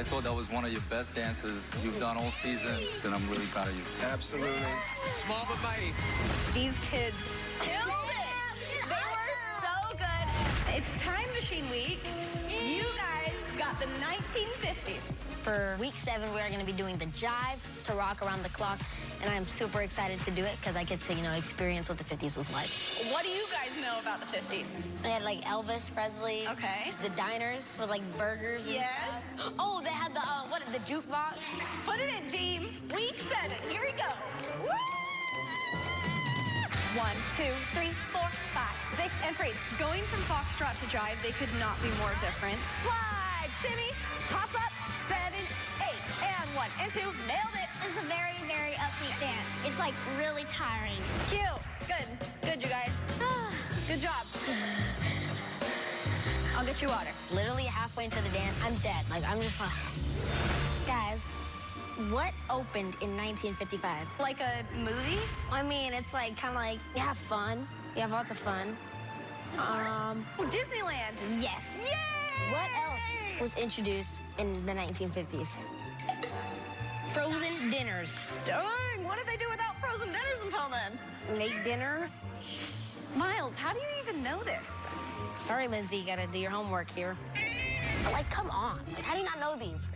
I thought that was one of your best dances you've done all season, and I'm really proud of you. Absolutely. Small but mighty. These kids killed it. They were so good. It's Time Machine Week. You guys got the 1950s. For week 7, we are going to be doing the jive to rock around the clock, and I'm super excited to do it because I get to, experience what the 50s was like. What do you guys know about the 50s? They had like Elvis Presley. Okay. The diners with like burgers and Yes. stuff. Oh, they had the jukebox. Put it in, team. Week 7. Here we go. Woo! 1, 2, 3, 4, 5, 6, and freeze. Going from foxtrot to jive, they could not be more different. Slide, shimmy, hop up, 7, 8, and 1, and 2. Nailed it. This is a very, very upbeat dance. It's like really tiring. Cute. Good. Good, you guys. Good job. I'll get you water. Literally halfway into the dance, I'm dead. Like, I'm just like... Guys, what opened in 1955? Like a movie? I mean, it's like kind of like you have fun. You have lots of fun. Oh, Disneyland. Yes. Yay! What else was introduced in the 1950s? Frozen dinners. Dang, what did they do without frozen dinners until then? Make dinner. Miles, how do you even know this? Sorry, Lindsay, you gotta do your homework here. But like, come on. How do you not know these?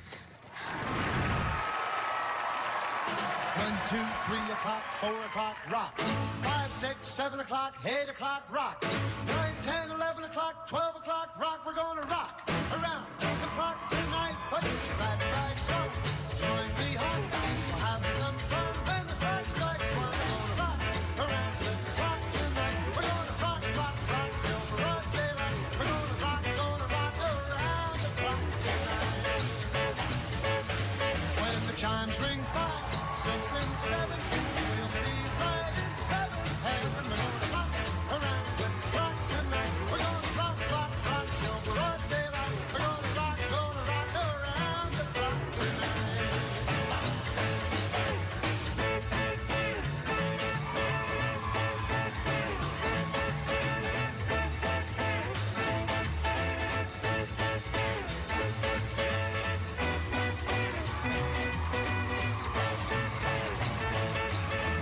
1, 2, 3 o'clock, 4 o'clock, rock. 5, 6, 7 o'clock, 8 o'clock, rock. 9, 10, 11 o'clock, 12 o'clock, rock. We're gonna rock around the clock tonight. Put your glad rags on. Join me home. We'll have some fun when the clock strikes 1. We're gonna rock around the clock tonight. We're gonna rock, rock, rock till broad daylight. We're gonna rock around the clock tonight. When the chimes ring 5, 6, and 7, we'll be right in 7 heaven. We're gonna rock around the clock tonight. We're gonna rock, rock, rock till broad daylight. We're gonna rock around the clock tonight.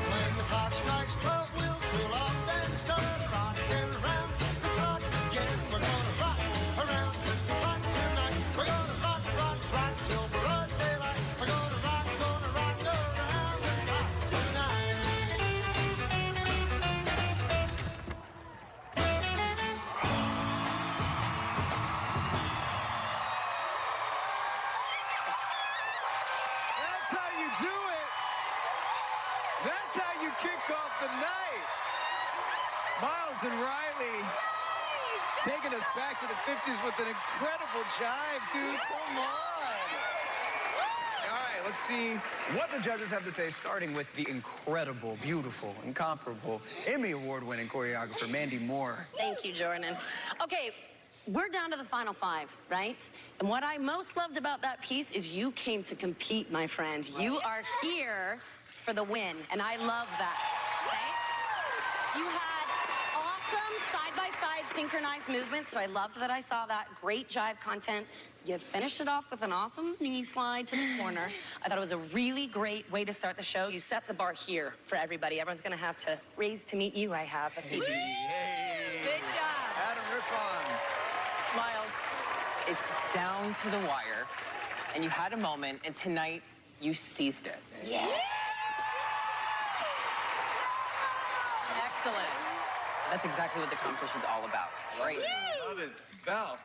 When the clock strikes 12, we'll cool off, then start rocking around the clock again. We're gonna rock around the clock tonight. We're gonna rock, rock, rock till broad daylight. We're gonna rock around the clock tonight. That's how you do it. That's how you kick off the night. Miles and Rylee taking us back to the 50s with an incredible jive, dude. Come on. All right, let's see what the judges have to say, starting with the incredible, beautiful, incomparable, Emmy Award-winning choreographer, Mandy Moore. Thank you, Jordan. Okay, we're down to the final 5, right? And what I most loved about that piece is you came to compete, my friends. You are here for the win, and I love that, okay? You had awesome side-by-side synchronized movements, so I loved that I saw that. Great jive content. You finished it off with an awesome knee slide to the corner. I thought it was a really great way to start the show. You set the bar here for everybody. Everyone's gonna have to raise to meet you. I have a few. Good job. Adam Rippon. Miles, it's down to the wire, and you had a moment, and tonight you seized it. Yeah. Excellent. That's exactly what the competition's all about. Great. Love it. Val.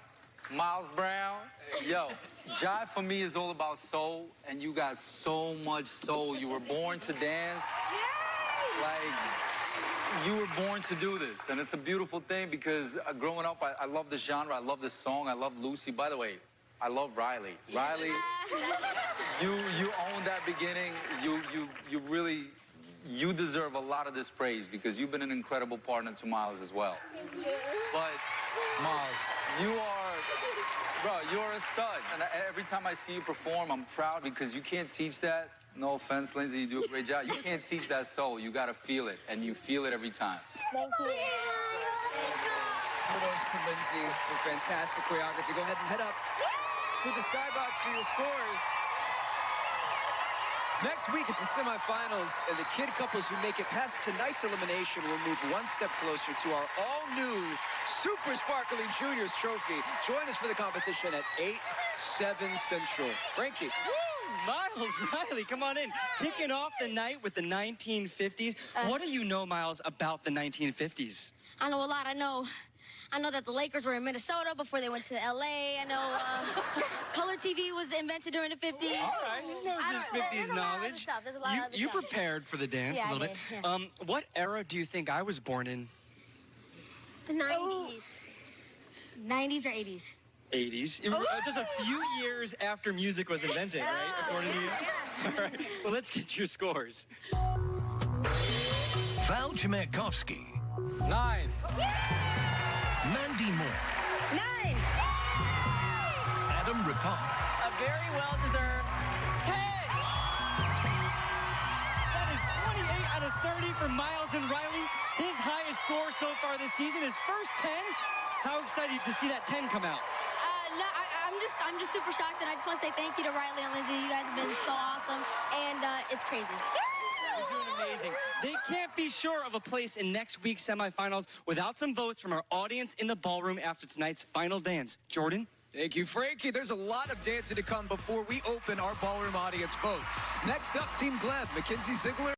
Miles Brown, yo, jive for me is all about soul, and you got so much soul. You were born to dance. Yay! Like, you were born to do this, and it's a beautiful thing because growing up, I love this genre, I love this song, I love Lucy. By the way, I love Rylee. Rylee, you own that beginning. You really, you deserve a lot of this praise because you've been an incredible partner to Miles as well. Thank you. But, Miles, you are, bro, you're a stud. And every time I see you perform, I'm proud because you can't teach that. No offense, Lindsay, you do a great job. You can't teach that soul. You gotta feel it, and you feel it every time. Thank you. Kudos to Lindsay for fantastic choreography. Go ahead and head up to with the skybox for your scores. Next week, it's the semifinals, and the kid couples who make it past tonight's elimination will move one step closer to our all-new Super Sparkling Juniors trophy. Join us for the competition at 8/7 Central. Frankie. Woo! Miles, Rylee, come on in. Kicking off the night with the 1950s. What do you know, Miles, about the 1950s? I know a lot. I know that the Lakers were in Minnesota before they went to LA. I know color TV was invented during the 50s. All right, he knows his 50s knowledge. There's a lot of other You stuff. prepared for the dance Yeah, a little I bit. did, yeah. What era do you think I was born in? The 90s. 90s or 80s? 80s. Just a few years after music was invented, right? According to you? All right. Well, let's get your scores. Val Chmerkovsky. 9. Mandy Moore. 9. Adam Rippon. A very well-deserved 10. That is 28 out of 30 for Miles and Rylee. His highest score so far this season, his first 10. How excited to see that 10 come out. No, I'm just super shocked, and I just want to say thank you to Rylee and Lindsay. You guys have been so awesome, and it's crazy. You're doing amazing. They can't be sure of a place in next week's semifinals without some votes from our audience in the ballroom after tonight's final dance. Jordan? Thank you, Frankie. There's a lot of dancing to come before we open our ballroom audience vote. Next up, Team Gleb, Mackenzie Ziegler.